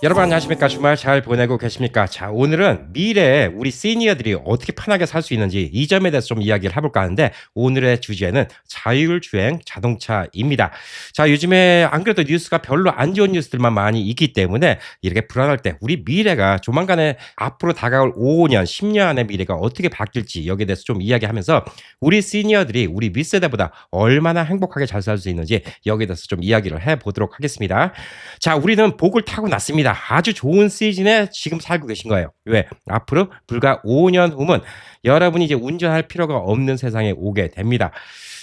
여러분 안녕하십니까? 주말 잘 보내고 계십니까? 자, 오늘은 미래에 우리 시니어들이 어떻게 편하게 살 수 있는지 이 점에 대해서 좀 이야기를 해볼까 하는데 오늘의 주제는 자율주행 자동차입니다. 자, 요즘에 안 그래도 뉴스가 별로 안 좋은 뉴스들만 많이 있기 때문에 이렇게 불안할 때 우리 미래가 조만간에 앞으로 다가올 5년, 10년 안의 미래가 어떻게 바뀔지 여기에 대해서 좀 이야기하면서 우리 시니어들이 우리 윗세대보다 얼마나 행복하게 잘 살 수 있는지 여기에 대해서 좀 이야기를 해보도록 하겠습니다. 자, 우리는 복을 타고 났습니다. 아주 좋은 시즌에 지금 살고 계신 거예요. 왜? 앞으로 불과 5년 후면 여러분이 이제 운전할 필요가 없는 세상에 오게 됩니다.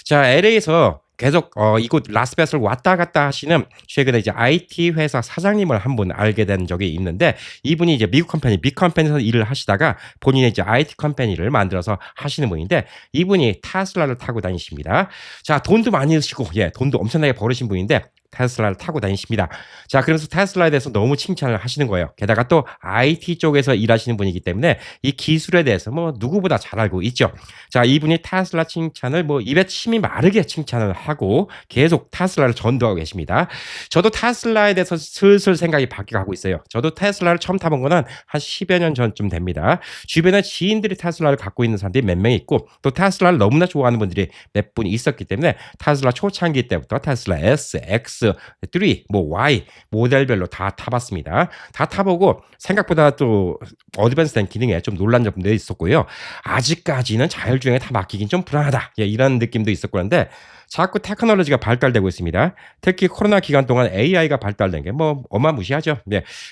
자, LA에서 계속 이곳 라스베가스를 왔다 갔다 하시는 최근에 이제 IT 회사 사장님을 한 분 알게 된 적이 있는데 이분이 이제 미국 컴퍼니 빅컴퍼니에서 일을 하시다가 본인의 이제 IT 컴퍼니를 만들어서 하시는 분인데 이분이 테슬라를 타고 다니십니다. 자, 돈도 많이 쓰시고 돈도 엄청나게 벌으신 분인데 테슬라를 타고 다니십니다. 자, 그래서 테슬라에 대해서 너무 칭찬을 하시는 거예요. 게다가 또 IT 쪽에서 일하시는 분이기 때문에 이 기술에 대해서 뭐 누구보다 잘 알고 있죠. 자, 이분이 테슬라 칭찬을 뭐 입에 침이 마르게 칭찬을 하고 계속 테슬라를 전도하고 계십니다. 저도 테슬라에 대해서 슬슬 생각이 바뀌어가고 있어요. 저도 테슬라를 처음 타본 거는 한 10여 년 전쯤 됩니다. 주변에 지인들이 테슬라를 갖고 있는 사람들이 몇 명 있고 또 테슬라를 너무나 좋아하는 분들이 몇 분 있었기 때문에 테슬라 초창기 때부터 테슬라 S, X, 3, 뭐 Y 모델별로 다 타봤습니다. 다 타보고 생각보다 또 어드밴스된 기능에 좀 놀란 점도 있었고요. 아직까지는 자율주행에 다 맡기긴 좀 불안하다. 이런 느낌도 있었고 그런데 자꾸 테크놀로지가 발달되고 있습니다. 특히 코로나 기간 동안 AI가 발달된 게 뭐 어마무시하죠.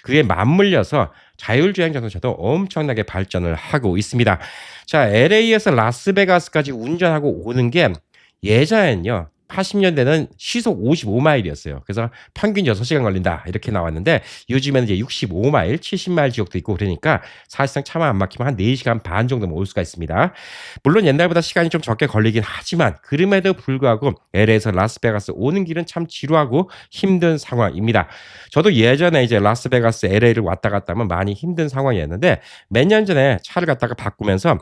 그게 맞물려서 자율주행 자동차도 엄청나게 발전을 하고 있습니다. 자, LA에서 라스베가스까지 운전하고 오는 게 예전엔요. 80년대는 시속 55마일이었어요. 그래서 평균 6시간 걸린다. 이렇게 나왔는데 요즘에는 이제 65마일, 70마일 지역도 있고 그러니까 사실상 차만 안 막히면 한 4시간 반 정도면 올 수가 있습니다. 물론 옛날보다 시간이 좀 적게 걸리긴 하지만 그럼에도 불구하고 LA에서 라스베가스 오는 길은 참 지루하고 힘든 상황입니다. 저도 예전에 이제 라스베가스 LA를 왔다 갔다 하면 많이 힘든 상황이었는데 몇 년 전에 차를 갖다가 바꾸면서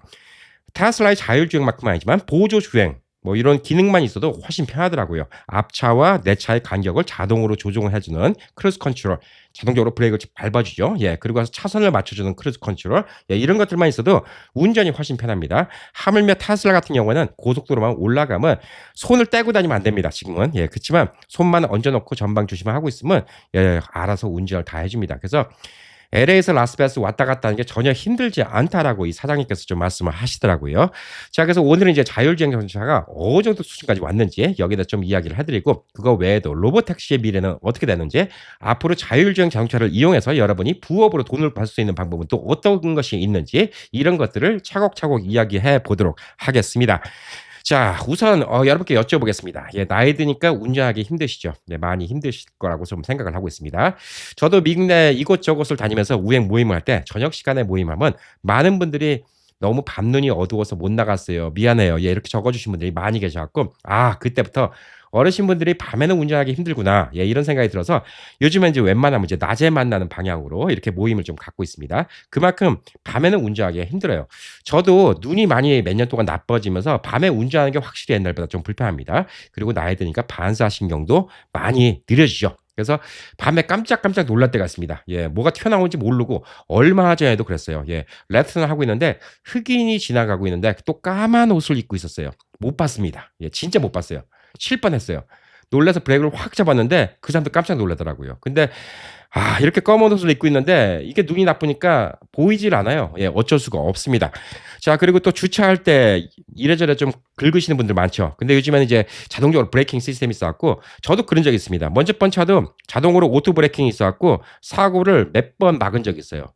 테슬라의 자율주행만큼은 아니지만 보조주행 뭐 이런 기능만 있어도 훨씬 편하더라고요. 앞차와 내 차의 간격을 자동으로 조정을 해주는 크루즈 컨트롤, 자동적으로 브레이크를 밟아주죠. 그리고 차선을 맞춰주는 크루즈 컨트롤, 이런 것들만 있어도 운전이 훨씬 편합니다. 하물며 테슬라 같은 경우는 고속도로만 올라가면 손을 떼고 다니면 안 됩니다. 지금은 그렇지만 손만 얹어놓고 전방 조심하고 있으면 알아서 운전을 다 해줍니다. 그래서 LA에서 라스베가스 왔다 갔다 하는 게 전혀 힘들지 않다라고 이 사장님께서 좀 말씀을 하시더라고요. 자, 그래서 오늘은 이제 자율주행 자동차가 어느 정도 수준까지 왔는지 여기다 좀 이야기를 해드리고 그거 외에도 로보택시의 미래는 어떻게 되는지 앞으로 자율주행 자동차를 이용해서 여러분이 부업으로 돈을 벌 수 있는 방법은 또 어떤 것이 있는지 이런 것들을 차곡차곡 이야기해 보도록 하겠습니다. 자, 우선 여러분께 여쭤보겠습니다. 나이 드니까 운전하기 힘드시죠? 많이 힘드실 거라고 좀 생각을 하고 있습니다. 저도 미국 내 이곳저곳을 다니면서 우행 모임을 할 때 저녁 시간에 모임하면 많은 분들이 너무 밤눈이 어두워서 못 나갔어요. 미안해요. 이렇게 적어주신 분들이 많이 계셔갖고 그때부터 어르신분들이 밤에는 운전하기 힘들구나. 이런 생각이 들어서 요즘엔 이제 웬만하면 이제 낮에 만나는 방향으로 이렇게 모임을 좀 갖고 있습니다. 그만큼 밤에는 운전하기가 힘들어요. 저도 눈이 많이 몇 년 동안 나빠지면서 밤에 운전하는 게 확실히 옛날보다 좀 불편합니다. 그리고 나이 드니까 반사신경도 많이 느려지죠. 그래서 밤에 깜짝깜짝 놀랄 때가 있습니다. 뭐가 튀어나오는지 모르고 얼마 전에도 그랬어요. 레슨을 하고 있는데 흑인이 지나가고 있는데 또 까만 옷을 입고 있었어요. 못 봤습니다. 진짜 못 봤어요. 칠 뻔했어요. 놀라서 브레이크를 확 잡았는데 그 사람도 깜짝 놀라더라고요. 근데 이렇게 검은 옷을 입고 있는데 이게 눈이 나쁘니까 보이질 않아요. 어쩔 수가 없습니다. 자, 그리고 또 주차할 때 이래저래 좀 긁으시는 분들 많죠. 근데 요즘에는 이제 자동적으로 브레이킹 시스템이 있어갖고 저도 그런 적이 있습니다. 먼저 번 차도 자동으로 오토 브레이킹이 있어갖고 사고를 몇 번 막은 적이 있어요.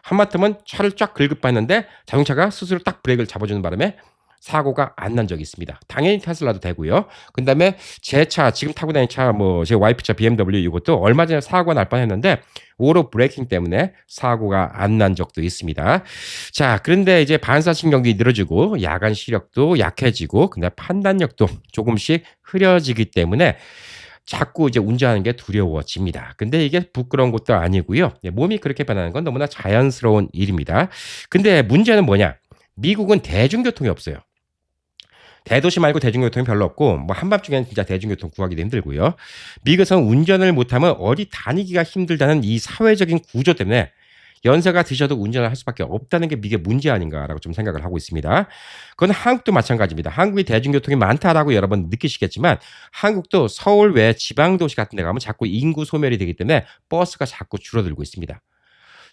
하마터면 차를 쫙 긁어봤는데 자동차가 스스로 딱 브레이크를 잡아주는 바람에 사고가 안 난 적이 있습니다. 당연히 테슬라도 되고요. 그다음에 제 차 지금 타고 다니는 차 뭐 제 와이프 차 BMW 이것도 얼마 전에 사고가 날 뻔했는데 오로 브레이킹 때문에 사고가 안 난 적도 있습니다. 자, 그런데 이제 반사신경이 늘어지고 야간 시력도 약해지고 근데 판단력도 조금씩 흐려지기 때문에 자꾸 이제 운전하는 게 두려워집니다. 근데 이게 부끄러운 것도 아니고요. 몸이 그렇게 변하는 건 너무나 자연스러운 일입니다. 근데 문제는 뭐냐? 미국은 대중교통이 없어요. 대도시 말고 대중교통이 별로 없고 뭐 한밤중에는 진짜 대중교통 구하기도 힘들고요. 미국에서는 운전을 못하면 어디 다니기가 힘들다는 이 사회적인 구조 때문에 연세가 드셔도 운전을 할 수밖에 없다는 게 미국의 문제 아닌가라고 좀 생각을 하고 있습니다. 그건 한국도 마찬가지입니다. 한국이 대중교통이 많다라고 여러 번 느끼시겠지만 한국도 서울 외 지방 도시 같은 데 가면 자꾸 인구 소멸이 되기 때문에 버스가 자꾸 줄어들고 있습니다.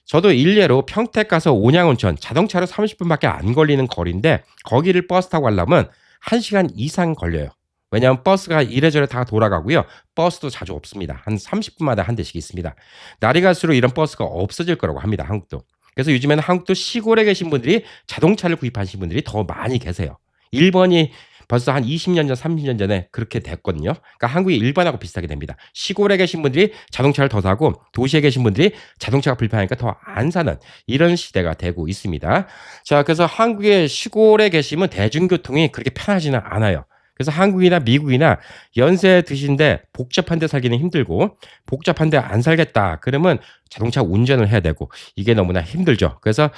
저도 일례로 평택 가서 온양온천 자동차로 30분밖에 안 걸리는 거리인데 거기를 버스 타고 가려면 1시간 이상 걸려요. 왜냐하면 버스가 이래저래 다 돌아가고요. 버스도 자주 없습니다. 한 30분마다 한 대씩 있습니다. 날이 갈수록 이런 버스가 없어질 거라고 합니다. 한국도. 그래서 요즘에는 한국도 시골에 계신 분들이 자동차를 구입하신 분들이 더 많이 계세요. 일본이 벌써 한 20년 전, 30년 전에 그렇게 됐거든요. 그러니까 한국이 일본하고 비슷하게 됩니다. 시골에 계신 분들이 자동차를 더 사고 도시에 계신 분들이 자동차가 불편하니까 더 안 사는 이런 시대가 되고 있습니다. 자, 그래서 한국의 시골에 계시면 대중교통이 그렇게 편하지는 않아요. 그래서 한국이나 미국이나 연세 드신데 복잡한 데 살기는 힘들고 복잡한 데 안 살겠다. 그러면 자동차 운전을 해야 되고 이게 너무나 힘들죠. 그래서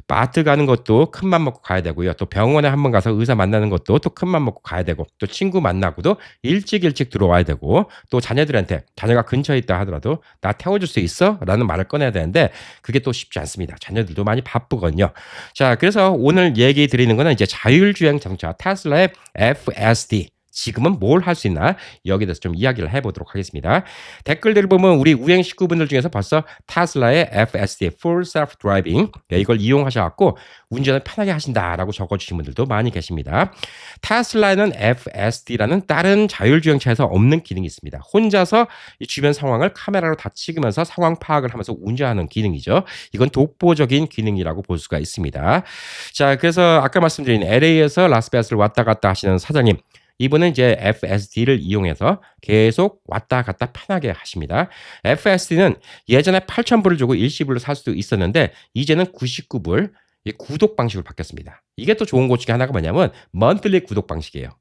마트 가는 것도 큰맘 먹고 가야 되고요. 또 병원에 한번 가서 의사 만나는 것도 또 큰맘 먹고 가야 되고 또 친구 만나고도 일찍 들어와야 되고 또 자녀들한테 자녀가 근처에 있다 하더라도 나 태워줄 수 있어? 라는 말을 꺼내야 되는데 그게 또 쉽지 않습니다. 자녀들도 많이 바쁘거든요. 자, 그래서 오늘 얘기 드리는 거는 이제 자율주행 자동차 테슬라의 FSD 지금은 뭘 할 수 있나 여기에 대해서 좀 이야기를 해보도록 하겠습니다. 댓글들을 보면 우리 우행 식구분들 중에서 벌써 테슬라의 FSD Full Self Driving 이걸 이용하셔갖고 운전을 편하게 하신다라고 적어주신 분들도 많이 계십니다. 테슬라에는 FSD라는 다른 자율주행차에서 없는 기능이 있습니다. 혼자서 이 주변 상황을 카메라로 다 찍으면서 상황 파악을 하면서 운전하는 기능이죠. 이건 독보적인 기능이라고 볼 수가 있습니다. 자, 그래서 아까 말씀드린 LA에서 라스베가스를 왔다 갔다 하시는 사장님 이분은 이제 FSD를 이용해서 계속 왔다 갔다 편하게 하십니다. FSD는 예전에 8,000불을 주고 일시불로 살 수도 있었는데 이제는 99불 구독 방식으로 바뀌었습니다. 이게 또 좋은 것 중에 하나가 뭐냐면 monthly 구독 방식이에요.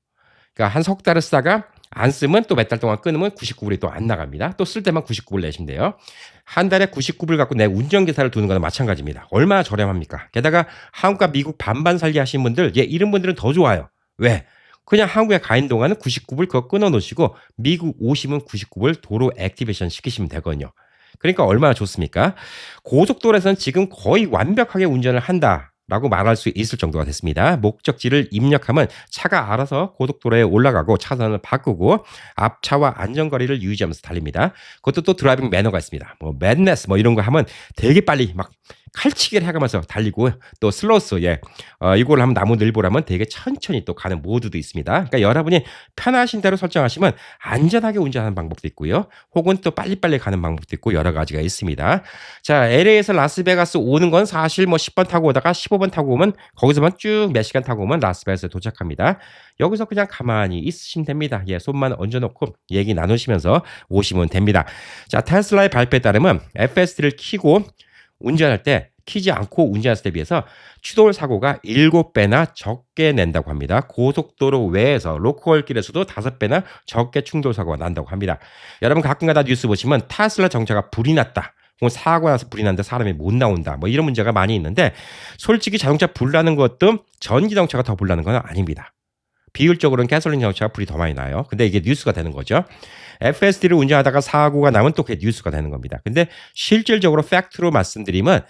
그러니까 한 석 달을 쓰다가 안 쓰면 또 몇 달 동안 끊으면 99불이 또 안 나갑니다. 또 쓸 때만 99불 내시면 돼요. 한 달에 99불 갖고 내 운전기사를 두는 거나 마찬가지입니다. 얼마나 저렴합니까? 게다가 한국과 미국 반반 살기 하신 분들 이런 분들은 더 좋아요. 왜? 그냥 한국에 가 있는 동안은 99불 그거 끊어 놓으시고 미국 오시면 99불 도로 액티베이션 시키시면 되거든요. 그러니까 얼마나 좋습니까? 고속도로에서는 지금 거의 완벽하게 운전을 한다라고 말할 수 있을 정도가 됐습니다. 목적지를 입력하면 차가 알아서 고속도로에 올라가고 차선을 바꾸고 앞차와 안전거리를 유지하면서 달립니다. 그것도 또 드라이빙 매너가 있습니다. 뭐 매드네스 뭐 이런 거 하면 되게 빨리 막 칼치기를 해가면서 달리고 또 슬로스 이걸 하면 나무늘보라면 되게 천천히 또 가는 모드도 있습니다. 그러니까 여러분이 편하신 대로 설정하시면 안전하게 운전하는 방법도 있고요. 혹은 또 빨리빨리 가는 방법도 있고 여러 가지가 있습니다. 자, LA에서 라스베가스 오는 건 사실 뭐 10번 타고 오다가 15번 타고 오면 거기서만 쭉 몇 시간 타고 오면 라스베가스에 도착합니다. 여기서 그냥 가만히 있으시면 됩니다. 손만 얹어놓고 얘기 나누시면서 오시면 됩니다. 자, 테슬라의 발표에 따르면 FSD를 켜고 운전할 때 키지 않고 운전했을 때 비해서 추돌 사고가 7배나 적게 낸다고 합니다. 고속도로 외에서 로컬길에서도 5배나 적게 충돌 사고가 난다고 합니다. 여러분 가끔가다 뉴스 보시면 테슬라 정차가 불이 났다. 혹은 사고 나서 불이 났는데 사람이 못 나온다. 뭐 이런 문제가 많이 있는데 솔직히 자동차 불 나는 것도 전기자동차가 더 불 나는 건 아닙니다. 비율적으로는 가솔린 자동차가 불이 더 많이 나요. 근데 이게 뉴스가 되는 거죠. FSD를 운전하다가 사고가 나면 또 그게 뉴스가 되는 겁니다. 근데 실질적으로 팩트로 말씀드리면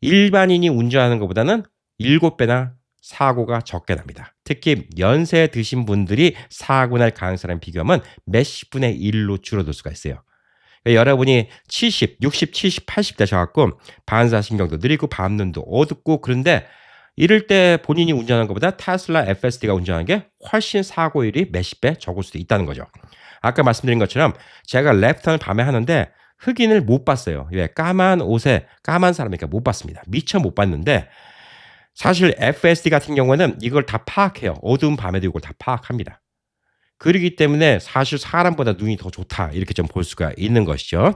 일반인이 운전하는 것보다는 7배나 사고가 적게 납니다. 특히 연세 드신 분들이 사고 날 가능성이랑 비교하면 몇십 분의 1로 줄어들 수가 있어요. 그러니까 여러분이 70, 60, 70, 80 되셔갖고 반사신경도 느리고 밤눈도 어둡고 그런데 이럴 때 본인이 운전하는 것보다 테슬라 FSD가 운전하는 게 훨씬 사고율이 몇십 배 적을 수도 있다는 거죠. 아까 말씀드린 것처럼 제가 랩턴을 밤에 하는데 흑인을 못 봤어요. 왜? 까만 옷에 까만 사람이니까 못 봤습니다. 미처 못 봤는데 사실 FSD 같은 경우는 이걸 다 파악해요. 어두운 밤에도 이걸 다 파악합니다. 그렇기 때문에 사실 사람보다 눈이 더 좋다 이렇게 좀 볼 수가 있는 것이죠.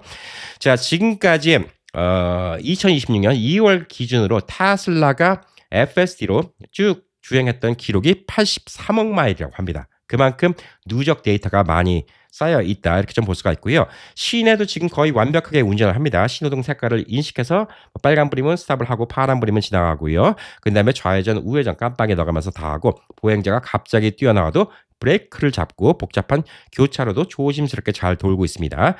자, 지금까지 2026년 2월 기준으로 테슬라가 FSD로 쭉 주행했던 기록이 83억 마일이라고 합니다. 그만큼 누적 데이터가 많이 쌓여 있다 이렇게 좀 볼 수가 있고요. 시내도 지금 거의 완벽하게 운전을 합니다. 신호등 색깔을 인식해서 빨간불이면 스탑을 하고 파란불이면 지나가고요. 그다음에 좌회전, 우회전 깜빡이 넣어가면서 다 하고 보행자가 갑자기 뛰어나와도 브레이크를 잡고 복잡한 교차로도 조심스럽게 잘 돌고 있습니다.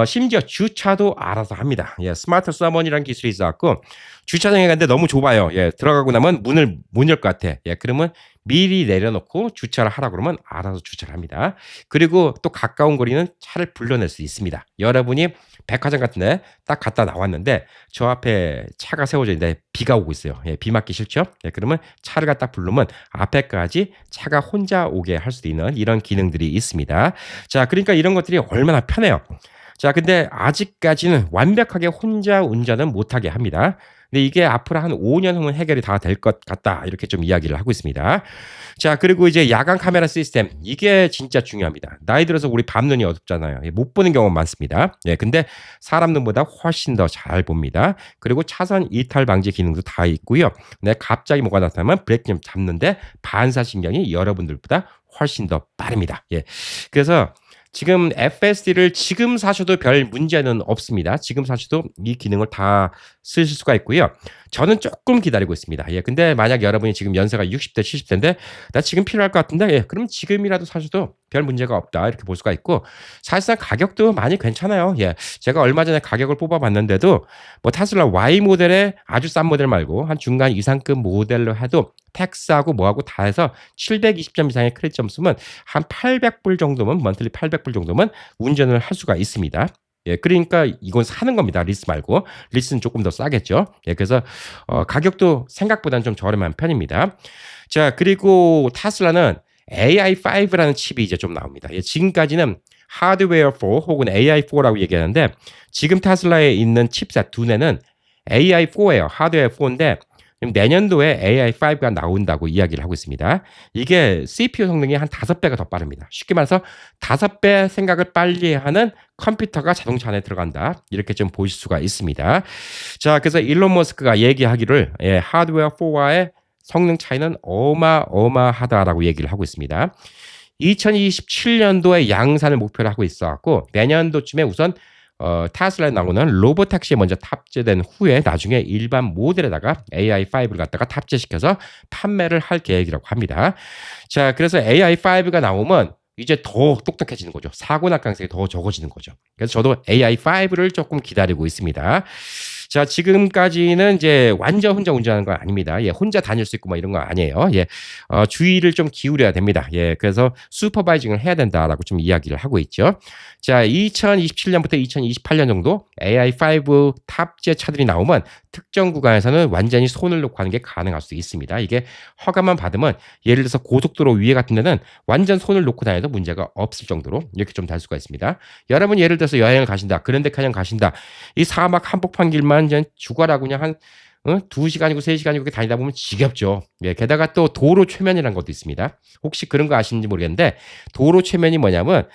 심지어 주차도 알아서 합니다. 예, 스마트 서먼이라는 기술이 있어갖고 주차장에 갔는데 너무 좁아요. 예, 들어가고 나면 문을 못 열 것 같아. 예, 그러면 미리 내려놓고 주차를 하라 그러면 알아서 주차를 합니다. 그리고 또 가까운 거리는 차를 불러낼 수 있습니다. 여러분이 백화점 같은데 딱 갔다 나왔는데 저 앞에 차가 세워져 있는데 비가 오고 있어요. 예, 비 맞기 싫죠? 예, 그러면 차를 갖다 부르면 앞에까지 차가 혼자 오게 할 수도 있는 이런 기능들이 있습니다. 자, 그러니까 이런 것들이 얼마나 편해요. 자, 근데 아직까지는 완벽하게 혼자 운전은 못하게 합니다. 근데 이게 앞으로 한 5년 후면 해결이 다 될 것 같다. 이렇게 좀 이야기를 하고 있습니다. 자, 그리고 이제 야간 카메라 시스템. 이게 진짜 중요합니다. 나이 들어서 우리 밤눈이 어둡잖아요. 못 보는 경우가 많습니다. 예, 근데 사람 눈보다 훨씬 더 잘 봅니다. 그리고 차선 이탈 방지 기능도 다 있고요. 네, 갑자기 뭐가 나타나면 브레이크 좀 잡는데 반사신경이 여러분들보다 훨씬 더 빠릅니다. 예. 그래서 지금 FSD를 지금 사셔도 별 문제는 없습니다. 지금 사셔도 이 기능을 다 쓰실 수가 있고요. 저는 조금 기다리고 있습니다. 예, 근데 만약 여러분이 지금 연세가 60대, 70대인데 나 지금 필요할 것 같은데 예, 그럼 지금이라도 사셔도 별 문제가 없다 이렇게 볼 수가 있고 사실상 가격도 많이 괜찮아요. 예, 제가 얼마 전에 가격을 뽑아봤는데도 뭐 테슬라 Y 모델의 아주 싼 모델 말고 한 중간 이상급 모델로 해도 텍스하고 뭐하고 다 해서 720점 이상의 크레딧 점수면 한 800불 정도면 먼틀리 800불 정도면 운전을 할 수가 있습니다. 예, 그러니까 이건 사는 겁니다. 리스 말고. 리스는 조금 더 싸겠죠. 예, 그래서 가격도 생각보다는 좀 저렴한 편입니다. 자, 그리고 테슬라는 AI5라는 칩이 이제 좀 나옵니다. 예, 지금까지는 하드웨어 4 혹은 AI4라고 얘기하는데 지금 테슬라에 있는 칩셋 두뇌는 AI4예요. 하드웨어 4인데 내년도에 AI5가 나온다고 이야기를 하고 있습니다. 이게 CPU 성능이 한 5배가 더 빠릅니다. 쉽게 말해서 5배 생각을 빨리 하는 컴퓨터가 자동차 안에 들어간다. 이렇게 좀 보실 수가 있습니다. 자, 그래서 일론 머스크가 얘기하기를 하드웨어 4와의 성능 차이는 어마어마하다라고 얘기를 하고 있습니다. 2027년도에 양산을 목표로 하고 있어갖고 내년도쯤에 우선 테슬라에 나오는 로보택시에 먼저 탑재된 후에 나중에 일반 모델에다가 AI5를 갖다가 탑재시켜서 판매를 할 계획이라고 합니다. 자, 그래서 AI5가 나오면 이제 더 똑똑해지는 거죠. 사고 날 가능성이 더 적어지는 거죠. 그래서 저도 AI5를 조금 기다리고 있습니다. 자, 지금까지는 이제 완전 혼자 운전하는 건 아닙니다. 예, 혼자 다닐 수 있고 뭐 이런 거 아니에요. 예, 주의를 좀 기울여야 됩니다. 예, 그래서 슈퍼바이징을 해야 된다라고 좀 이야기를 하고 있죠. 자, 2027년부터 2028년 정도 AI5 탑재 차들이 나오면 특정 구간에서는 완전히 손을 놓고 하는 게 가능할 수 있습니다. 이게 허가만 받으면 예를 들어서 고속도로 위에 같은 데는 완전 손을 놓고 다녀도 문제가 없을 정도로 이렇게 좀 될 수가 있습니다. 여러분 예를 들어서 여행을 가신다. 그랜드 캐년 가신다. 이 사막 한복판 길만 그냥 죽어라고 그냥 한 2시간이고 3시간이고 이렇게 다니다 보면 지겹죠. 예, 게다가 또 도로 최면이라는 것도 있습니다. 혹시 그런 거 아시는지 모르겠는데 도로 최면이 뭐냐면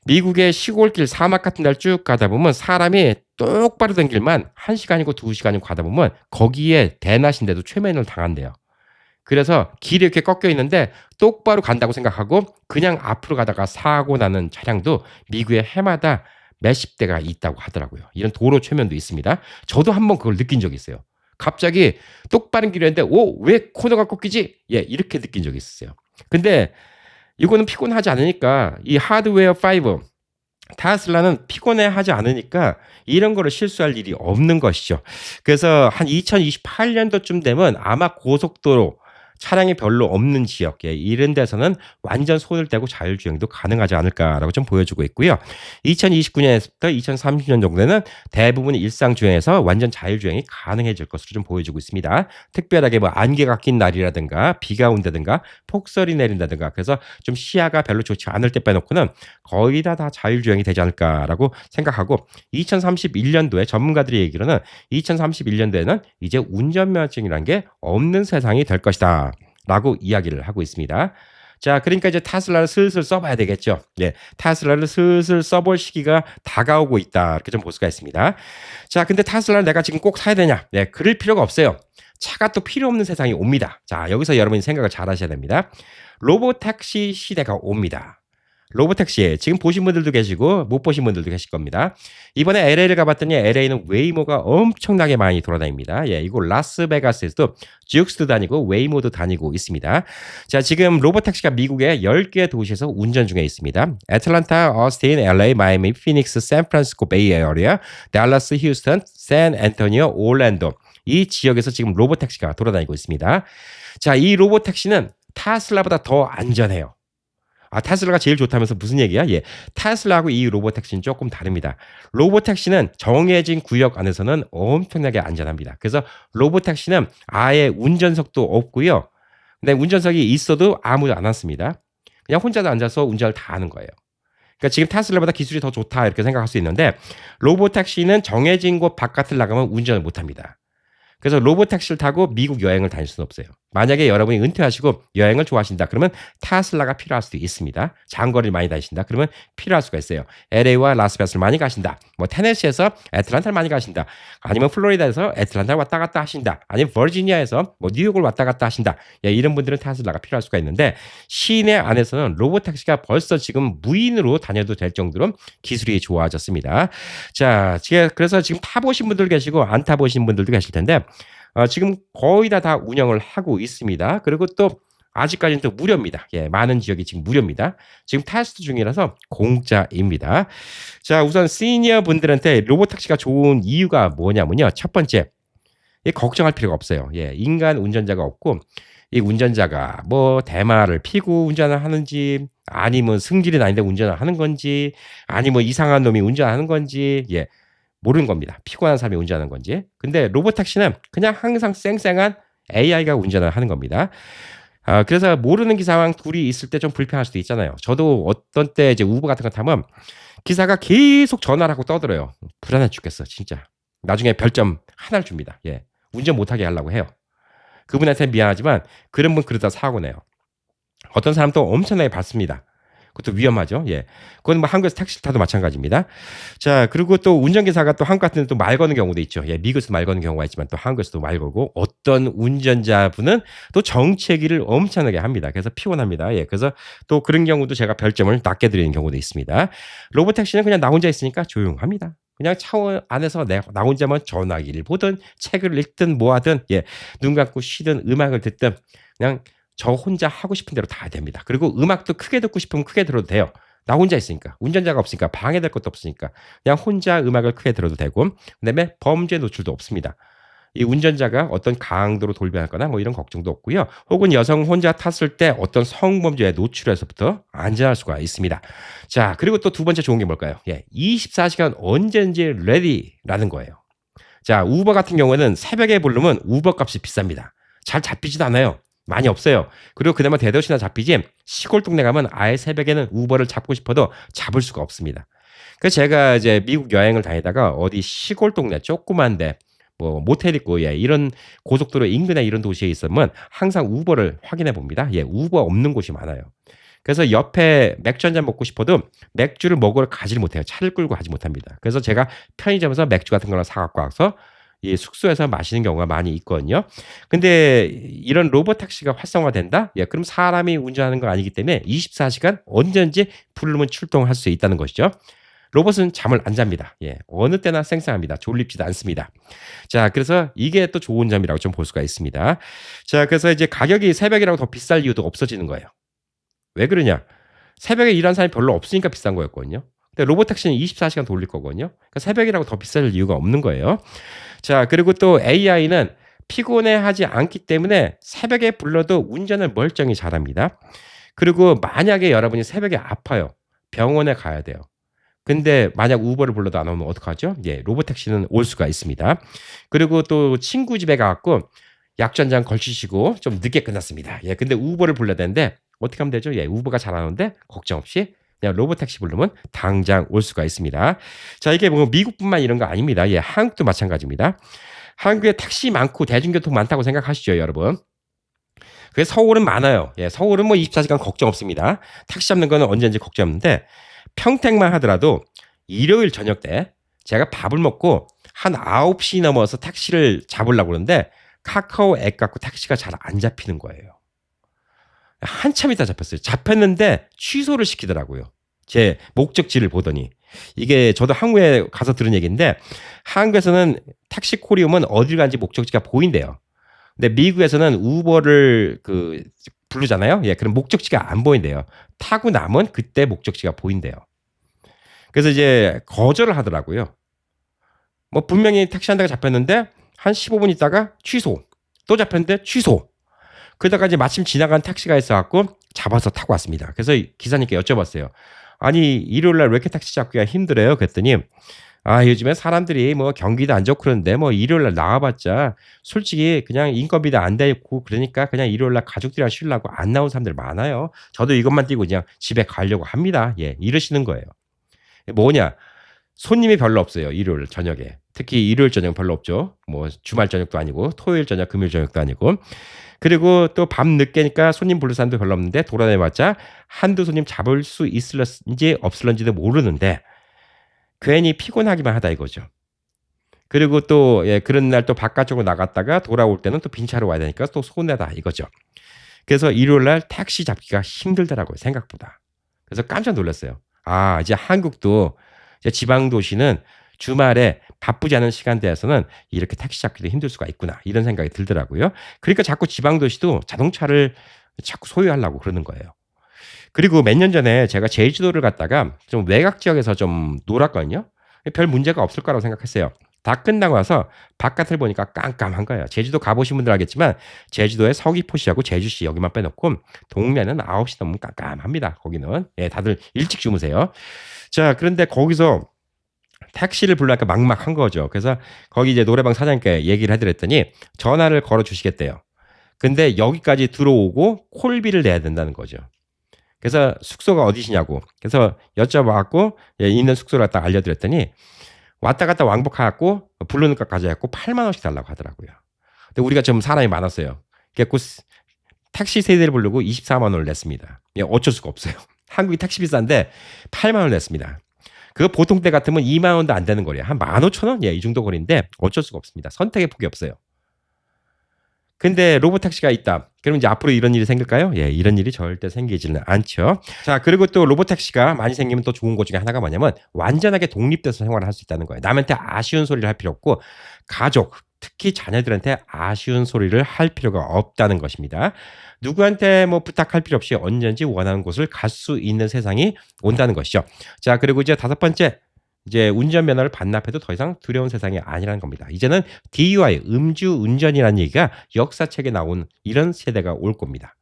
미국의 시골길 사막 같은 데를 쭉 가다 보면 사람이 똑바로 된 길만 1시간이고 2시간이고 가다 보면 거기에 대낮인데도 최면을 당한대요. 그래서 길이 이렇게 꺾여 있는데 똑바로 간다고 생각하고 그냥 앞으로 가다가 사고 나는 차량도 미국의 해마다 몇십 대가 있다고 하더라고요. 이런 도로 최면도 있습니다. 저도 한번 그걸 느낀 적이 있어요. 갑자기 똑바른 길이었는데 왜 코너가 꺾이지? 예, 이렇게 느낀 적이 있었어요. 근데 이거는 피곤하지 않으니까 이 하드웨어 5 테슬라는 피곤해하지 않으니까 이런 거를 실수할 일이 없는 것이죠. 그래서 한 2028년도쯤 되면 아마 고속도로 차량이 별로 없는 지역에 이런 데서는 완전 손을 떼고 자율주행도 가능하지 않을까라고 좀 보여주고 있고요. 2029년에서부터 2030년 정도에는 대부분 일상주행에서 완전 자율주행이 가능해질 것으로 좀 보여주고 있습니다. 특별하게 뭐 안개가 낀 날이라든가 비가 온다든가 폭설이 내린다든가 그래서 좀 시야가 별로 좋지 않을 때 빼놓고는 거의 다 자율주행이 되지 않을까라고 생각하고 2031년도에 전문가들이 얘기로는 2031년도에는 이제 운전면허증이라는 게 없는 세상이 될 것이다. 라고 이야기를 하고 있습니다. 자, 그러니까 이제 테슬라를 슬슬 써봐야 되겠죠. 예, 테슬라를 슬슬 써볼 시기가 다가오고 있다. 이렇게 좀 볼 수가 있습니다. 자, 근데 테슬라를 내가 지금 꼭 사야 되냐? 네, 그럴 필요가 없어요. 차가 또 필요 없는 세상이 옵니다. 자, 여기서 여러분이 생각을 잘 하셔야 됩니다. 로보택시 시대가 옵니다. 로보택시 지금 보신 분들도 계시고 못 보신 분들도 계실 겁니다. 이번에 LA를 가봤더니 LA는 웨이모가 엄청나게 많이 돌아다닙니다. 예, 이거 라스베가스에서도 지옥스도 다니고 웨이모도 다니고 있습니다. 자, 지금 로보택시가 미국의 10개 도시에서 운전 중에 있습니다. 애틀란타, 어스틴, LA, 마이애미, 피닉스, 샌프란시스코 베이에어리아, 달라스, 휴스턴, 샌앤토니오, 올랜도 이 지역에서 지금 로보택시가 돌아다니고 있습니다. 자, 이 로보택시는 테슬라보다 더 안전해요. 테슬라가 제일 좋다면서 무슨 얘기야? 예. 테슬라하고 이 로보택시는 조금 다릅니다. 로보택시는 정해진 구역 안에서는 엄청나게 안전합니다. 그래서 로보택시는 아예 운전석도 없고요. 근데 운전석이 있어도 아무도 안 앉습니다. 그냥 혼자서 앉아서 운전을 다 하는 거예요. 그러니까 지금 테슬라보다 기술이 더 좋다 이렇게 생각할 수 있는데 로보택시는 정해진 곳 바깥을 나가면 운전을 못 합니다. 그래서 로보택시를 타고 미국 여행을 다닐 수는 없어요. 만약에 여러분이 은퇴하시고 여행을 좋아하신다 그러면 테슬라가 필요할 수도 있습니다. 장거리를 많이 다니신다 그러면 필요할 수가 있어요. LA와 라스베가스를 많이 가신다. 뭐 테네시에서 애틀란타를 많이 가신다. 아니면 플로리다에서 애틀란타를 왔다 갔다 하신다. 아니면 버지니아에서 뭐 뉴욕을 왔다 갔다 하신다. 예, 이런 분들은 테슬라가 필요할 수가 있는데 시내 안에서는 로보택시가 벌써 지금 무인으로 다녀도 될 정도로 기술이 좋아졌습니다. 자, 그래서 지금 타보신 분들 계시고 안 타보신 분들도 계실 텐데 지금 거의 다 운영을 하고 있습니다. 그리고 또 아직까지는 또 무료입니다. 예, 많은 지역이 지금 무료입니다. 지금 테스트 중이라서 공짜입니다. 자, 우선 시니어 분들한테 로보택시가 좋은 이유가 뭐냐면요. 첫 번째, 걱정할 필요가 없어요. 예, 인간 운전자가 없고 이 운전자가 뭐 대마를 피고 운전을 하는지 아니면 승질이 나는데 운전을 하는 건지 아니면 이상한 놈이 운전하는 건지 예. 모르는 겁니다. 피곤한 사람이 운전하는 건지. 근데 로보택시는 그냥 항상 쌩쌩한 AI가 운전을 하는 겁니다. 그래서 모르는 기사랑 둘이 있을 때 좀 불편할 수도 있잖아요. 저도 어떤 때 이제 우버 같은 거 타면 기사가 계속 전화를 하고 떠들어요. 불안해 죽겠어, 진짜. 나중에 별점 하나를 줍니다. 예. 운전 못하게 하려고 해요. 그분한테는 미안하지만 그런 분 그러다 사고 내요. 어떤 사람도 엄청나게 받습니다. 그것도 위험하죠. 예. 그건 뭐 한국에서 택시를 타도 마찬가지입니다. 자, 그리고 또 운전기사가 또 한국 같은 데 또 말 거는 경우도 있죠. 예, 미국에서 말 거는 경우가 있지만 또 한국에서도 말 걸고 어떤 운전자분은 또 정체기를 엄청나게 합니다. 그래서 피곤합니다. 예. 그래서 또 그런 경우도 제가 별점을 낮게 드리는 경우도 있습니다. 로보택시는 그냥 나 혼자 있으니까 조용합니다. 그냥 차 안에서 나 혼자만 전화기를 보든 책을 읽든 뭐 하든 예, 눈 감고 쉬든 음악을 듣든 그냥 저 혼자 하고 싶은 대로 다 됩니다. 그리고 음악도 크게 듣고 싶으면 크게 들어도 돼요. 나 혼자 있으니까. 운전자가 없으니까. 방해될 것도 없으니까. 그냥 혼자 음악을 크게 들어도 되고 그다음에 범죄 노출도 없습니다. 이 운전자가 어떤 강도로 돌변하거나 뭐 이런 걱정도 없고요. 혹은 여성 혼자 탔을 때 어떤 성범죄에 노출해서부터 안전할 수가 있습니다. 자, 그리고 또 두 번째 좋은 게 뭘까요? 예, 24시간 언제든지 레디라는 거예요. 자, 우버 같은 경우에는 새벽에 부르면 우버 값이 비쌉니다. 잘 잡히지도 않아요. 많이 없어요. 그리고 그나마 대도시나 잡히지 시골 동네 가면 아예 새벽에는 우버를 잡고 싶어도 잡을 수가 없습니다. 그래서 제가 이제 미국 여행을 다니다가 어디 시골 동네 조그만데 뭐 모텔 있고 예, 이런 고속도로 인근에 이런 도시에 있으면 항상 우버를 확인해 봅니다. 예, 우버 없는 곳이 많아요. 그래서 옆에 맥주 한잔 먹고 싶어도 맥주를 먹으러 가지를 못해요. 차를 끌고 가지 못합니다. 그래서 제가 편의점에서 맥주 같은 거를 사갖고 와서 이 숙소에서 마시는 경우가 많이 있거든요. 근데 이런 로보택시가 활성화된다? 예, 그럼 사람이 운전하는 건 아니기 때문에 24시간 언제든지 부르면 출동할 수 있다는 것이죠. 로봇은 잠을 안 잡니다. 예, 어느 때나 생생합니다. 졸립지도 않습니다. 자, 그래서 이게 또 좋은 점이라고 좀 볼 수가 있습니다. 자, 그래서 이제 가격이 새벽이라고 더 비쌀 이유도 없어지는 거예요. 왜 그러냐? 새벽에 일하는 사람이 별로 없으니까 비싼 거였거든요. 근데 로보택시는 24시간 돌릴 거거든요. 그러니까 새벽이라고 더 비쌀 이유가 없는 거예요. 자, 그리고 또 AI는 피곤해하지 않기 때문에 새벽에 불러도 운전을 멀쩡히 잘합니다. 그리고 만약에 여러분이 새벽에 아파요. 병원에 가야 돼요. 근데 만약 우버를 불러도 안 오면 어떡하죠? 예, 로보택시는 올 수가 있습니다. 그리고 또 친구 집에 가갖고 약주 한 잔 걸치시고 좀 늦게 끝났습니다. 예, 근데 우버를 불러야 되는데 어떻게 하면 되죠? 예, 우버가 잘 안 오는데 걱정 없이 그냥 로보택시 부르면 당장 올 수가 있습니다. 자, 이게 뭐 미국뿐만 이런 거 아닙니다. 예, 한국도 마찬가지입니다. 한국에 택시 많고 대중교통 많다고 생각하시죠, 여러분? 그래서 서울은 많아요. 예, 서울은 뭐 24시간 걱정 없습니다. 택시 잡는 거는 언제든지 걱정 없는데 평택만 하더라도 일요일 저녁 때 제가 밥을 먹고 한 9시 넘어서 택시를 잡으려고 그러는데 카카오 앱 갖고 택시가 잘 안 잡히는 거예요. 한참 있다 잡혔어요. 잡혔는데 취소를 시키더라고요. 제 목적지를 보더니. 이게 저도 한국에 가서 들은 얘기인데 한국에서는 택시 코리움은 어딜 간지 목적지가 보인대요. 근데 미국에서는 우버를 부르잖아요. 예, 그럼 목적지가 안 보인대요. 타고 나면 그때 목적지가 보인대요. 그래서 이제 거절을 하더라고요. 뭐 분명히 택시 한 대가 잡혔는데 한 15분 있다가 취소. 또 잡혔는데 취소. 그러다가 이제 마침 지나간 택시가 있어갖고 잡아서 타고 왔습니다. 그래서 기사님께 여쭤봤어요. 아니 일요일날 왜 이렇게 택시 잡기가 힘들어요? 그랬더니 요즘에 사람들이 뭐 경기도 안 좋고 그러는데 뭐 일요일날 나와봤자 솔직히 그냥 인건비도 안 되고 그러니까 그냥 일요일날 가족들이랑 쉬려고 안 나온 사람들 많아요. 저도 이것만 띄고 그냥 집에 가려고 합니다. 예, 이러시는 거예요. 뭐냐? 손님이 별로 없어요. 일요일 저녁에. 특히 일요일 저녁 별로 없죠. 뭐 주말 저녁도 아니고 토요일 저녁, 금요일 저녁도 아니고. 그리고 또 밤 늦게니까 손님 부를 사람도 별로 없는데 돌아다녀봤자 한두 손님 잡을 수 있을런지 없을런지도 모르는데 괜히 피곤하기만 하다 이거죠. 그리고 또 그런 날 또 바깥쪽으로 나갔다가 돌아올 때는 또 빈 차로 와야 되니까 또 손해다 이거죠. 그래서 일요일 날 택시 잡기가 힘들더라고요. 생각보다. 그래서 깜짝 놀랐어요. 이제 한국도 이제 지방 도시는 주말에 바쁘지 않은 시간대에서는 이렇게 택시 잡기도 힘들 수가 있구나. 이런 생각이 들더라고요. 그러니까 자꾸 지방 도시도 자동차를 자꾸 소유하려고 그러는 거예요. 그리고 몇 년 전에 제가 제주도를 갔다가 좀 외곽 지역에서 좀 놀았거든요. 별 문제가 없을 거라고 생각했어요. 다 끝나고 나서 바깥을 보니까 깜깜한 거예요. 제주도 가보신 분들 알겠지만 제주도의 서귀포시하고 제주시 여기만 빼놓고 동네는 9시 넘으면 깜깜합니다. 거기는. 예, 다들 일찍 주무세요. 자, 그런데 거기서 택시를 불러니까 막막한 거죠. 그래서 거기 이제 노래방 사장님께 얘기를 해드렸더니 전화를 걸어 주시겠대요. 근데 여기까지 들어오고 콜비를 내야 된다는 거죠. 그래서 숙소가 어디시냐고. 그래서 여쭤봐갖고 있는 숙소를 갖다 알려드렸더니 왔다 갔다 왕복해갖고 부르는 것까지 해갖고 8만 원씩 달라고 하더라고요. 근데 우리가 좀 사람이 많았어요. 그래갖고 택시 세대를 부르고 24만 원을 냈습니다. 어쩔 수가 없어요. 한국이 택시 비싼데 8만 원을 냈습니다. 그거 보통 때 같으면 2만 원도 안 되는 거래요. 한 15,000원? 이 정도 거리인데 어쩔 수가 없습니다. 선택의 폭이 없어요. 근데 로보택시가 있다. 그럼 이제 앞으로 이런 일이 생길까요? 예, 이런 일이 절대 생기지는 않죠. 자, 그리고 또 로보택시가 많이 생기면 또 좋은 것 중에 하나가 뭐냐면 완전하게 독립돼서 생활을 할 수 있다는 거예요. 남한테 아쉬운 소리를 할 필요 없고 가족, 특히 자녀들한테 아쉬운 소리를 할 필요가 없다는 것입니다. 누구한테 뭐 부탁할 필요 없이 언제든지 원하는 곳을 갈 수 있는 세상이 온다는 것이죠. 자, 그리고 이제 5번째. 이제 운전면허를 반납해도 더 이상 두려운 세상이 아니라는 겁니다. 이제는 DUI, 음주운전이라는 얘기가 역사책에 나온 이런 세대가 올 겁니다.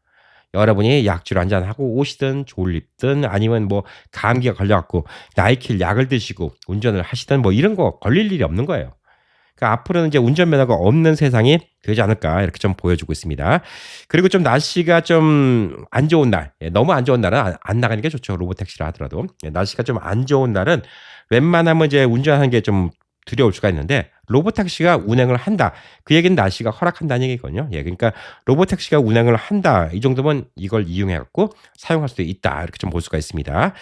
여러분이 약주를 한잔하고 오시든 졸립든 아니면 뭐 감기가 걸려갖고 나이킬 약을 드시고 운전을 하시든 뭐 이런 거 걸릴 일이 없는 거예요. 그러니까 앞으로는 이제 운전면허가 없는 세상이 되지 않을까 이렇게 좀 보여주고 있습니다. 그리고 좀 날씨가 좀 안 좋은 날, 너무 안 좋은 날은 안 나가는 게 좋죠. 로보택시를 하더라도. 날씨가 좀 안 좋은 날은 웬만하면 이제 운전하는 게 좀 두려울 수가 있는데 로보택시가 운행을 한다. 그 얘기는 날씨가 허락한다는 얘기거든요. 예, 그러니까 로보택시가 운행을 한다. 이 정도면 이걸 이용해 갖고 사용할 수도 있다. 이렇게 좀 볼 수가 있습니다.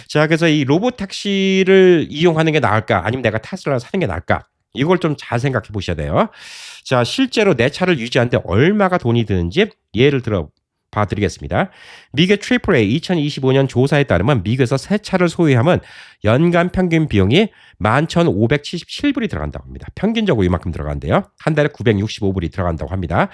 자, 그래서 이 로보택시를 이용하는 게 나을까? 아니면 내가 테슬라를 사는 게 나을까? 이걸 좀 잘 생각해 보셔야 돼요. 자, 실제로 내 차를 유지하는데 얼마가 돈이 드는지 예를 들어 봐드리겠습니다. 미국의 AAA 2025년 조사에 따르면 미국에서 새 차를 소유하면 연간 평균 비용이 11,577불이 들어간다고 합니다. 평균적으로 이만큼 들어간대요. 한 달에 965불이 들어간다고 합니다.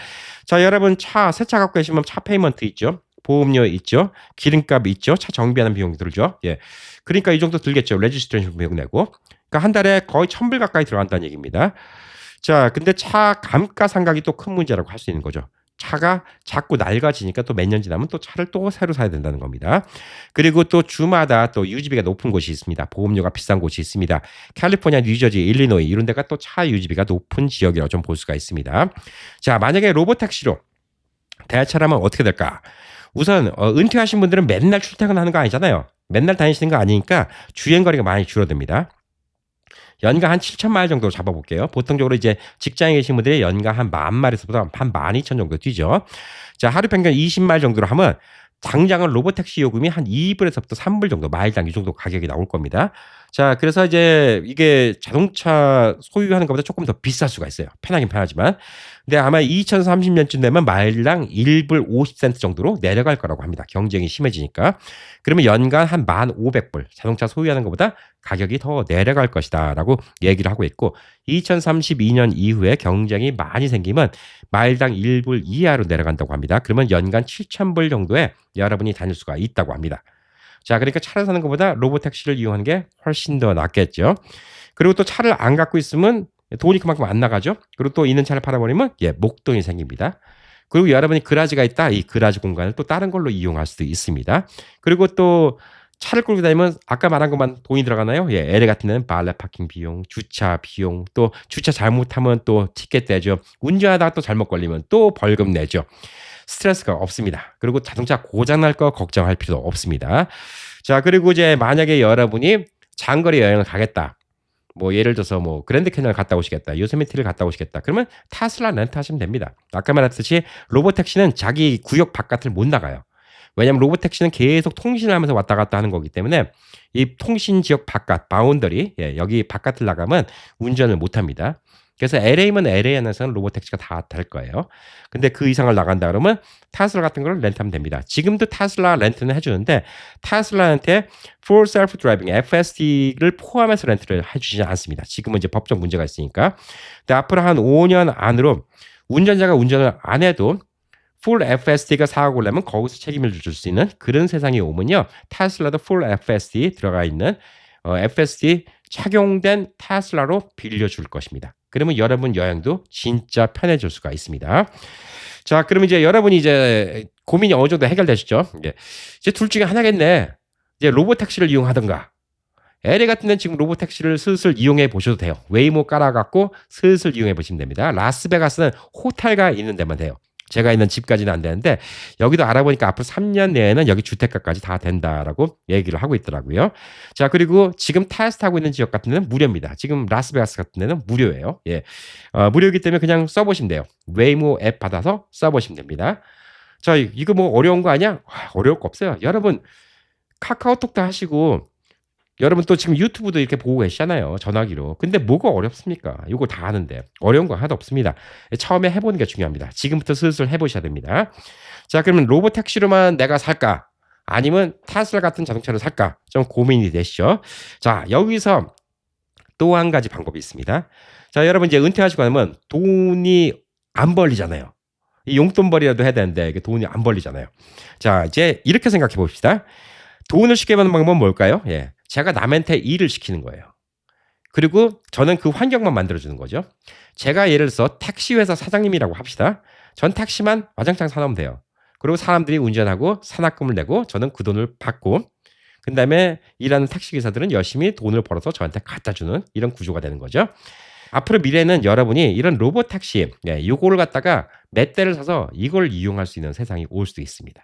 자, 여러분 새 차 갖고 계시면 차 페이먼트 있죠. 보험료 있죠. 기름값 있죠. 차 정비하는 비용이 들죠. 예. 그러니까 이 정도 들겠죠. 레지스트레이션 비용 내고. 그러니까 한 달에 거의 1,000불 가까이 들어간다는 얘기입니다. 자, 근데 차 감가상각이 또 큰 문제라고 할 수 있는 거죠. 차가 자꾸 낡아지니까 또 몇 년 지나면 또 차를 또 새로 사야 된다는 겁니다. 그리고 또 주마다 또 유지비가 높은 곳이 있습니다. 보험료가 비싼 곳이 있습니다. 캘리포니아, 뉴저지, 일리노이 이런 데가 또 차 유지비가 높은 지역이라고 좀 볼 수가 있습니다. 자, 만약에 로보택시로 대체하면 어떻게 될까? 우선 은퇴하신 분들은 맨날 출퇴근하는 거 아니잖아요. 맨날 다니시는 거 아니니까 주행거리가 많이 줄어듭니다. 연간 한 7,000마일 정도 잡아볼게요. 보통적으로 이제 직장에 계신 분들이 연간 한 10,000마일에서부터 한 12,000 정도 뛰죠. 자, 하루 평균 20마일 정도로 하면 당장은 로보택시 요금이 한 2불에서부터 3불 정도 마일당 이 정도 가격이 나올 겁니다. 자, 그래서 이제 이게 자동차 소유하는 것보다 조금 더 비쌀 수가 있어요. 편하긴 편하지만. 근데 아마 2030년쯤 되면 마일당 1불 50센트 정도로 내려갈 거라고 합니다. 경쟁이 심해지니까. 그러면 연간 한 1,500불 자동차 소유하는 것보다 가격이 더 내려갈 것이다라고 얘기를 하고 있고 2032년 이후에 경쟁이 많이 생기면 마일당 1불 이하로 내려간다고 합니다. 그러면 연간 7,000불 정도에 여러분이 다닐 수가 있다고 합니다. 자, 그러니까 차를 사는 것보다 로보택시를 이용하는 게 훨씬 더 낫겠죠. 그리고 또 차를 안 갖고 있으면 돈이 그만큼 안 나가죠. 그리고 또 있는 차를 팔아버리면 목돈이 생깁니다. 그리고 여러분이 그라지가 있다. 이 그라지 공간을 또 다른 걸로 이용할 수도 있습니다. 그리고 또 차를 끌고 다니면 아까 말한 것만 돈이 들어가나요? LA 같은 데는 발레 파킹 비용, 주차 비용, 또 주차 잘못하면 또 티켓 내죠. 운전하다가 또 잘못 걸리면 또 벌금 내죠. 스트레스가 없습니다. 그리고 자동차 고장 날 거 걱정할 필요도 없습니다. 자, 그리고 이제 만약에 여러분이 장거리 여행을 가겠다. 뭐 예를 들어서 뭐 그랜드 캐니언을 갔다 오시겠다. 요세미티를 갔다 오시겠다. 그러면 테슬라 렌트하시면 됩니다. 아까 말했듯이 로보택시는 자기 구역 바깥을 못 나가요. 왜냐하면 로보택시는 계속 통신을 하면서 왔다 갔다 하는 거기 때문에 이 통신 지역 바깥, 바운더리, 여기 바깥을 나가면 운전을 못 합니다. 그래서 LA면 LA 안에서는 로보택시가 다 될 거예요. 근데 그 이상을 나간다 그러면 테슬라 같은 걸 렌트하면 됩니다. 지금도 테슬라 렌트는 해주는데 테슬라한테 Full Self Driving FSD를 포함해서 렌트를 해주지 않습니다. 지금은 이제 법적 문제가 있으니까. 근데 앞으로 한 5년 안으로 운전자가 운전을 안 해도 Full FSD가 사고를 내면 거기서 책임을 줄 수 있는 그런 세상이 오면요. 테슬라도 Full FSD 들어가 있는 FSD 착용된 테슬라로 빌려줄 것입니다. 그러면 여러분 여행도 진짜 편해질 수가 있습니다. 자, 그러면 이제 여러분이 이제 고민이 어느 정도 해결되시죠? 이제 둘 중에 하나겠네. 이제 로보택시를 이용하든가. LA 같은 데는 지금 로보택시를 슬슬 이용해 보셔도 돼요. 웨이모 깔아갖고 슬슬 이용해 보시면 됩니다. 라스베가스는 호텔가 있는 데만 돼요. 제가 있는 집까지는 안 되는데 여기도 알아보니까 앞으로 3년 내에는 여기 주택가까지 다 된다라고 얘기를 하고 있더라고요. 자, 그리고 지금 테스트하고 있는 지역 같은 데는 무료입니다. 지금 라스베가스 같은 데는 무료예요. 무료이기 때문에 그냥 써보시면 돼요. 웨이모 앱 받아서 써보시면 됩니다. 자, 이거 뭐 어려운 거 아니야? 어려울 거 없어요. 여러분 카카오톡도 하시고 여러분 또 지금 유튜브도 이렇게 보고 계시잖아요. 전화기로. 근데 뭐가 어렵습니까? 이거 다 하는데. 어려운 거 하나도 없습니다. 처음에 해보는 게 중요합니다. 지금부터 슬슬 해보셔야 됩니다. 자, 그러면 로보택시로만 내가 살까? 아니면 테슬라 같은 자동차를 살까? 좀 고민이 되시죠? 자, 여기서 또 한 가지 방법이 있습니다. 자, 여러분 이제 은퇴하시고 나면 돈이 안 벌리잖아요. 이 용돈벌이라도 해야 되는데 이게 돈이 안 벌리잖아요. 자, 이제 이렇게 생각해 봅시다. 돈을 쉽게 버는 방법은 뭘까요? 제가 남한테 일을 시키는 거예요. 그리고 저는 그 환경만 만들어주는 거죠. 제가 예를 들어서 택시회사 사장님이라고 합시다. 전 택시만 와장창 사놓으면 돼요. 그리고 사람들이 운전하고 산악금을 내고 저는 그 돈을 받고 그 다음에 일하는 택시기사들은 열심히 돈을 벌어서 저한테 갖다 주는 이런 구조가 되는 거죠. 앞으로 미래는 여러분이 이런 로봇택시 요거를 갖다가 몇 대를 사서 이걸 이용할 수 있는 세상이 올 수도 있습니다.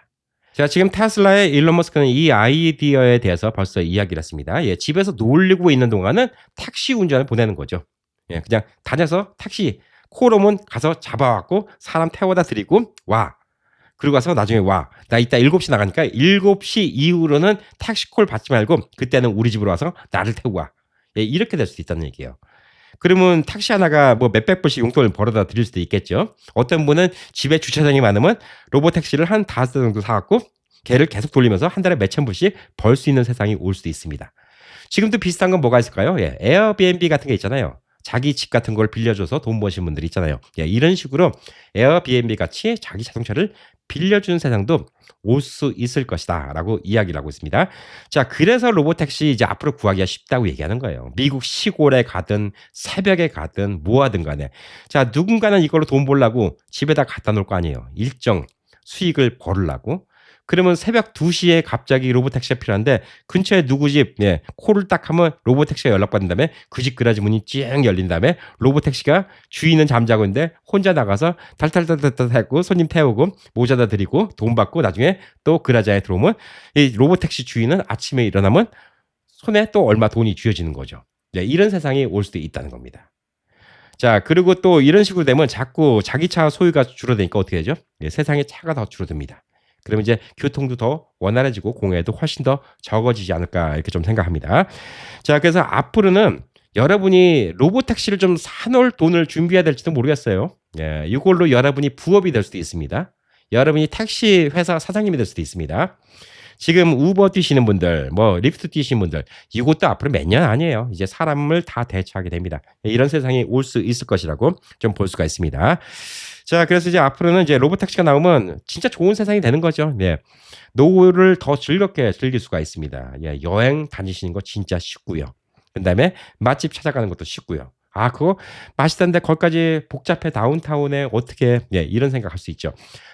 자, 지금 테슬라의 일론 머스크는 이 아이디어에 대해서 벌써 이야기를 했습니다. 집에서 놀리고 있는 동안은 택시 운전을 보내는 거죠. 그냥 다녀서 택시 콜오면 가서 잡아갖고 사람 태워다 드리고 와. 그리고 가서 나중에 와. 나 이따 7시 나가니까 7시 이후로는 택시 콜 받지 말고 그때는 우리 집으로 와서 나를 태우고 와. 이렇게 될 수도 있다는 얘기예요. 그러면 택시 하나가 뭐 몇백 불씩 용돈을 벌어다 드릴 수도 있겠죠. 어떤 분은 집에 주차장이 많으면 로보택시를 한 5대 정도 사갖고 걔를 계속 돌리면서 한 달에 몇천 불씩 벌 수 있는 세상이 올 수도 있습니다. 지금도 비슷한 건 뭐가 있을까요? 에어비앤비 같은 게 있잖아요. 자기 집 같은 걸 빌려줘서 돈 버시는 분들이 있잖아요. 이런 식으로 에어비앤비 같이 자기 자동차를 빌려주는 세상도 올 수 있을 것이다 라고 이야기를 하고 있습니다. 자, 그래서 로보택시 이제 앞으로 구하기가 쉽다고 얘기하는 거예요. 미국 시골에 가든 새벽에 가든 뭐 하든 간에. 자, 누군가는 이걸로 돈 벌려고 집에다 갖다 놓을 거 아니에요. 일정 수익을 벌으려고. 그러면 새벽 2시에 갑자기 로보택시가 필요한데 근처에 누구 집 콜을 딱 하면 로보택시가 연락받은 다음에 그 집 그라지 문이 쭉 열린 다음에 로보택시가 주인은 잠자고 있는데 혼자 나가서 탈탈탈탈 하고 손님 태우고 모자다 드리고 돈 받고 나중에 또 그라지 안에 들어오면 이 로보택시 주인은 아침에 일어나면 손에 또 얼마 돈이 쥐어지는 거죠. 이런 세상이 올 수도 있다는 겁니다. 자, 그리고 또 이런 식으로 되면 자꾸 자기 차 소유가 줄어드니까 어떻게 되죠? 세상에 차가 더 줄어듭니다. 그러면 이제 교통도 더 원활해지고 공해도 훨씬 더 적어지지 않을까 이렇게 좀 생각합니다. 자, 그래서 앞으로는 여러분이 로보택시를 좀 사놓을 돈을 준비해야 될지도 모르겠어요. 예, 이걸로 여러분이 부업이 될 수도 있습니다. 여러분이 택시 회사 사장님이 될 수도 있습니다. 지금 우버 뛰시는 분들, 뭐 리프트 뛰시는 분들, 이것도 앞으로 몇 년 아니에요. 이제 사람을 다 대체하게 됩니다. 이런 세상이 올 수 있을 것이라고 좀 볼 수가 있습니다. 자, 그래서 이제 앞으로는 이제 로보택시가 나오면 진짜 좋은 세상이 되는 거죠. 예. 노후를 더 즐겁게 즐길 수가 있습니다. 예, 여행 다니시는 거 진짜 쉽고요. 그다음에 맛집 찾아가는 것도 쉽고요. 아, 그거 맛있던데 거기까지 복잡해 다운타운에 어떻게 이런 생각할 수 있죠.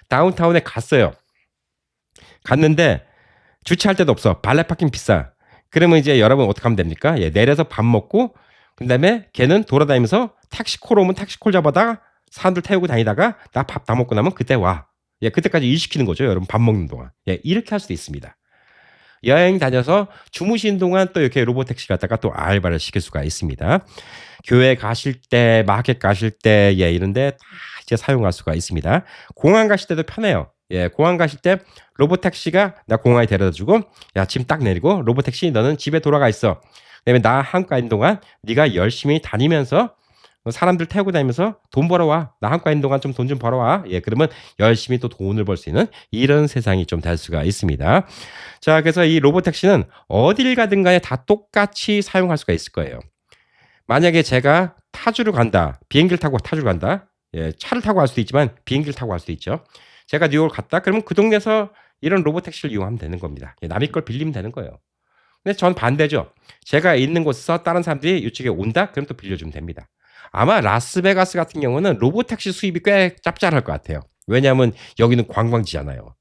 다운타운에 갔어요. 갔는데 주차할 데도 없어. 발레 파킹 비싸. 그러면 이제 여러분 어떻게 하면 됩니까? 예, 내려서 밥 먹고 그다음에 걔는 돌아다니면서 택시콜 오면 택시콜 잡아다가 사람들 태우고 다니다가 나 밥 다 먹고 나면 그때 와. 예, 그때까지 일 시키는 거죠. 여러분 밥 먹는 동안. 예, 이렇게 할 수도 있습니다. 여행 다녀서 주무시는 동안 또 이렇게 로보택시 갖다가 또 알바를 시킬 수가 있습니다. 교회 가실 때, 마켓 가실 때, 예, 이런데 다 이제 사용할 수가 있습니다. 공항 가실 때도 편해요. 예, 공항 가실 때 로보택시가 나 공항에 데려다 주고, 야, 짐 딱 내리고, 로보택시 너는 집에 돌아가 있어. 그다음에 나 한가 있는 동안 네가 열심히 다니면서 사람들 태우고 다니면서 돈 벌어와. 나 한가 있는 동안 좀 돈 좀 벌어와. 예, 그러면 열심히 또 돈을 벌 수 있는 이런 세상이 좀 될 수가 있습니다. 자, 그래서 이 로보택시는 어딜 가든 간에 다 똑같이 사용할 수가 있을 거예요. 만약에 제가 타주를 간다. 비행기를 타고 타주를 간다. 예, 차를 타고 갈 수도 있지만 비행기를 타고 갈 수도 있죠. 제가 뉴욕을 갔다. 그러면 그 동네에서 이런 로보택시를 이용하면 되는 겁니다. 예, 남의 걸 빌리면 되는 거예요. 근데 전 반대죠. 제가 있는 곳에서 다른 사람들이 이쪽에 온다? 그럼 또 빌려주면 됩니다. 아마 라스베가스 같은 경우는 로보택시 수입이 꽤 짭짤할 것 같아요. 왜냐하면 여기는 관광지잖아요.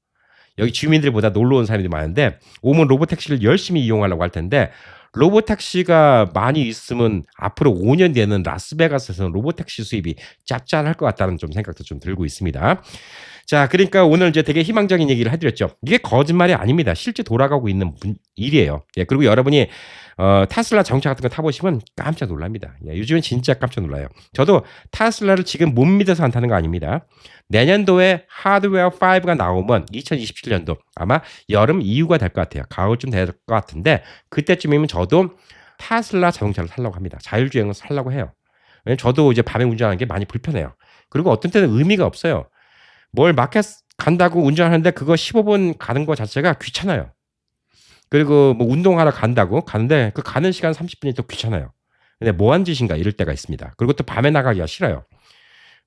여기 주민들보다 놀러 온 사람들이 많은데 오면 로보택시를 열심히 이용하려고 할 텐데 로보택시가 많이 있으면 앞으로 5년 뒤에는 라스베가스에서는 로보택시 수입이 짭짤할 것 같다는 좀 생각도 좀 들고 있습니다. 자, 그러니까 오늘 이제 되게 희망적인 얘기를 해드렸죠. 이게 거짓말이 아닙니다. 실제 돌아가고 있는 일이에요. 예, 그리고 여러분이 테슬라 자동차 같은 거 타보시면 깜짝 놀랍니다. 예, 요즘엔 진짜 깜짝 놀라요. 저도 테슬라를 지금 못 믿어서 안 타는 거 아닙니다. 내년도에 하드웨어 5가 나오면 2027년도 아마 여름 이후가 될 것 같아요. 가을쯤 될 것 같은데 그때쯤이면 저도 테슬라 자동차를 살려고 합니다. 자율주행을 살려고 해요. 왜냐면 저도 이제 밤에 운전하는 게 많이 불편해요. 그리고 어떤 때는 의미가 없어요. 뭘 마켓 간다고 운전하는데 그거 15분 가는 거 자체가 귀찮아요. 그리고 뭐 운동하러 간다고 가는데 그 가는 시간 30분이 또 귀찮아요. 근데 뭐 한 짓인가 이럴 때가 있습니다. 그리고 또 밤에 나가기가 싫어요.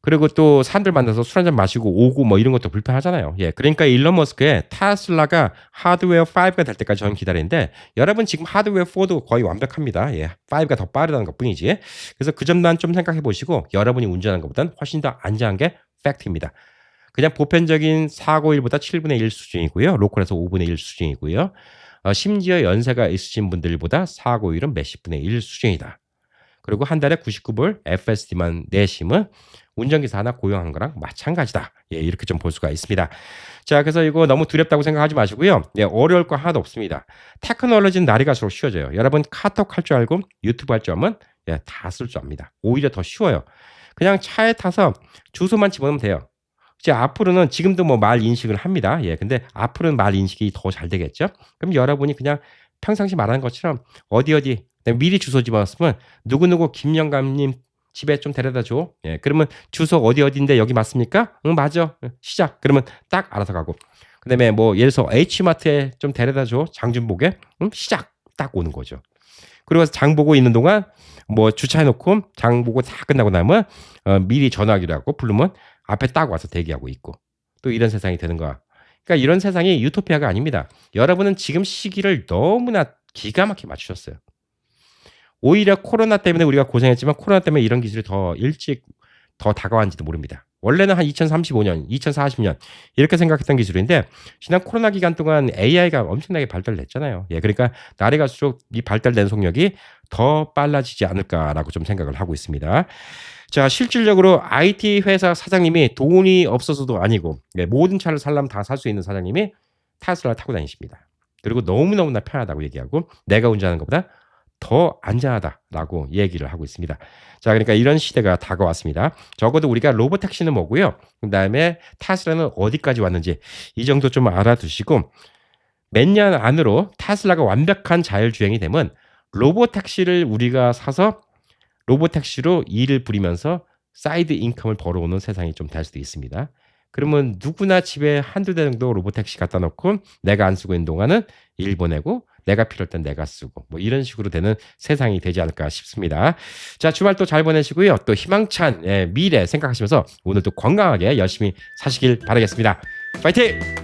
그리고 또 사람들 만나서 술 한잔 마시고 오고 뭐 이런 것도 불편하잖아요. 예, 그러니까 일론 머스크의 테슬라가 하드웨어 5가 될 때까지 저는 기다리는데 여러분 지금 하드웨어 4도 거의 완벽합니다. 예, 5가 더 빠르다는 것뿐이지. 그래서 그 점만 좀 생각해 보시고 여러분이 운전하는 것보다는 훨씬 더 안전한 게 팩트입니다. 그냥 보편적인 사고율보다 7분의 1 수준이고요. 로컬에서 5분의 1 수준이고요. 심지어 연세가 있으신 분들보다 사고율은 몇십 분의 1 수준이다. 그리고 한 달에 99불 FSD만 내시면 운전기사 하나 고용한 거랑 마찬가지다. 예, 이렇게 좀 볼 수가 있습니다. 자, 그래서 이거 너무 두렵다고 생각하지 마시고요. 예, 어려울 거 하나도 없습니다. 테크놀로지는 날이 갈수록 쉬워져요. 여러분 카톡 할 줄 알고 유튜브 할 줄 알면 예, 다 쓸 줄 압니다. 오히려 더 쉬워요. 그냥 차에 타서 주소만 집어넣으면 돼요. 이제 앞으로는 지금도 뭐 말 인식을 합니다. 예, 근데 앞으로는 말 인식이 더 잘 되겠죠? 그럼 여러분이 그냥 평상시 말하는 것처럼 어디 미리 주소 집어넣었으면 누구누구 김영감님 집에 좀 데려다 줘. 예, 그러면 주소 어디인데 여기 맞습니까? 응, 맞아. 시작. 그러면 딱 알아서 가고. 그다음에 뭐 예를 들어서 H마트에 좀 데려다 줘. 장준복에. 응, 시작. 딱 오는 거죠. 그리고 장 보고 있는 동안 뭐 주차해 놓고 장 보고 다 끝나고 나면 미리 전화하기로 하고 부르면 앞에 딱 와서 대기하고 있고 또 이런 세상이 되는 거야. 그러니까 이런 세상이 유토피아가 아닙니다. 여러분은 지금 시기를 너무나 기가 막히게 맞추셨어요. 오히려 코로나 때문에 우리가 고생했지만 코로나 때문에 이런 기술이 더 일찍 더 다가왔는지도 모릅니다. 원래는 한 2035년, 2040년 이렇게 생각했던 기술인데 지난 코로나 기간 동안 AI가 엄청나게 발달됐잖아요. 예, 그러니까 날이 갈수록 이 발달된 속력이 더 빨라지지 않을까라고 좀 생각을 하고 있습니다. 자, 실질적으로 IT 회사 사장님이 돈이 없어서도 아니고 예, 모든 차를 살려면 다 살 수 있는 사장님이 테슬라 타고 다니십니다. 그리고 너무너무나 편하다고 얘기하고 내가 운전하는 것보다 더 안전하다라고 얘기를 하고 있습니다. 자, 그러니까 이런 시대가 다가왔습니다. 적어도 우리가 로보택시는 뭐고요. 그다음에 테슬라는 어디까지 왔는지 이 정도 좀 알아두시고 몇 년 안으로 테슬라가 완벽한 자율주행이 되면 로보택시를 우리가 사서 로보택시로 일을 부리면서 사이드 인컴을 벌어오는 세상이 좀 될 수도 있습니다. 그러면 누구나 집에 한두 대 정도 로보택시 갖다 놓고 내가 안 쓰고 있는 동안은 일 보내고 내가 필요할 땐 내가 쓰고 뭐 이런 식으로 되는 세상이 되지 않을까 싶습니다. 자, 주말 또 잘 보내시고요. 또 희망찬 미래 생각하시면서 오늘도 건강하게 열심히 사시길 바라겠습니다. 파이팅!